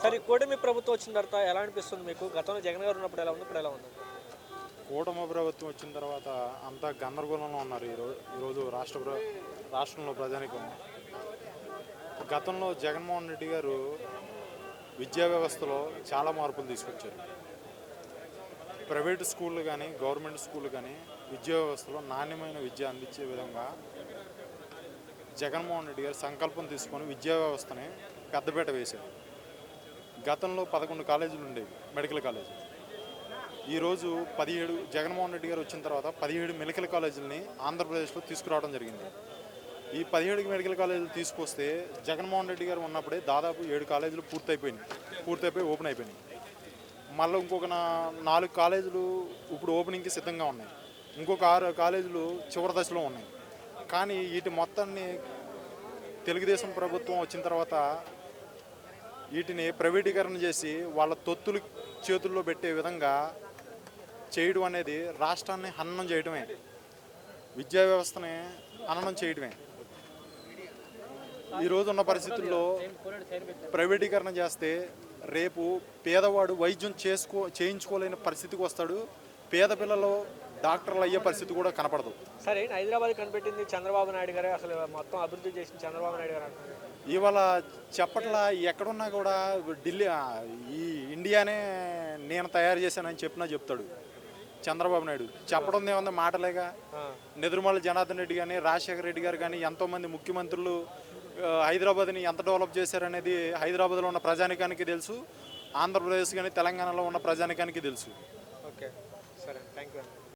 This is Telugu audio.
సరే ఈ కూటమి ప్రభుత్వం వచ్చిన తర్వాత ఎలా అనిపిస్తుంది మీకు? గతంలో జగన్ గారు ఉన్నప్పుడు ఎలా ఉంది? ఇప్పుడు ఎలా ఉంది? కూటమి ప్రభుత్వం వచ్చిన తర్వాత అంతా గందరగోళంలో ఉన్నారు. ఈరోజు రాష్ట్రంలో ప్రజానికం. గతంలో జగన్మోహన్ రెడ్డి గారు విద్యా వ్యవస్థలో చాలా మార్పులు తీసుకొచ్చారు. ప్రైవేటు స్కూళ్ళు కానీ గవర్నమెంట్ స్కూళ్ళు కానీ విద్యా వ్యవస్థలో నాణ్యమైన విద్య అందించే విధంగా జగన్మోహన్ రెడ్డి గారు సంకల్పం తీసుకొని విద్యా వ్యవస్థని పెద్దపీట వేశారు. గతంలో 11 కాలేజీలు ఉండేవి, మెడికల్ కాలేజీలు. ఈరోజు 17 జగన్మోహన్ రెడ్డి గారు వచ్చిన తర్వాత 17 మెడికల్ కాలేజీలని ఆంధ్రప్రదేశ్లో తీసుకురావడం జరిగింది. ఈ 17 మెడికల్ కాలేజీలు తీసుకొస్తే జగన్మోహన్ రెడ్డి గారు ఉన్నప్పుడే దాదాపు 7 కాలేజీలు పూర్తయిపోయి ఓపెన్ అయిపోయినాయి. మళ్ళీ ఇంకొక 4 కాలేజీలు ఇప్పుడు ఓపెనింగ్కి సిద్ధంగా ఉన్నాయి. ఇంకొక 6 కాలేజీలు చివరి దశలో ఉన్నాయి. కానీ వీటి మొత్తాన్ని తెలుగుదేశం ప్రభుత్వం వచ్చిన తర్వాత వీటిని ప్రైవేటీకరణ చేసి వాళ్ళ తొత్తులు చేతుల్లో పెట్టే విధంగా చేయడం అనేది రాష్ట్రాన్ని హననం చేయడమే, విద్యా వ్యవస్థని హననం చేయడమే. ఈరోజు ఉన్న పరిస్థితుల్లో ప్రైవేటీకరణ చేస్తే రేపు పేదవాడు వైద్యం చేయించుకోలేని పరిస్థితికి వస్తాడు. పేద పిల్లలు డాక్టర్లు అయ్యే పరిస్థితి కూడా కనపడదు. సరే హైదరాబాద్ కనిపెట్టింది చంద్రబాబు నాయుడు గారే, అసలు మొత్తం అభివృద్ధి చేసింది చంద్రబాబు నాయుడు గారు అంటున్నారు. ఇవాళ చెప్పట్లా ఎక్కడున్నా కూడా ఢిల్లీ ఈ ఇండియానే నేను తయారు చేశానని చెప్తాడు చంద్రబాబు నాయుడు. చెప్పడం ఏముంది, మాటలేగా. నెదురుమల జనార్దన్ రెడ్డి కానీ రాజశేఖర రెడ్డి గారు కానీ ఎంతోమంది ముఖ్యమంత్రులు హైదరాబాద్ని ఎంత డెవలప్ చేశారనేది హైదరాబాద్లో ఉన్న ప్రజానికానికి తెలుసు, ఆంధ్రప్రదేశ్ కానీ తెలంగాణలో ఉన్న ప్రజానికానికి తెలుసు.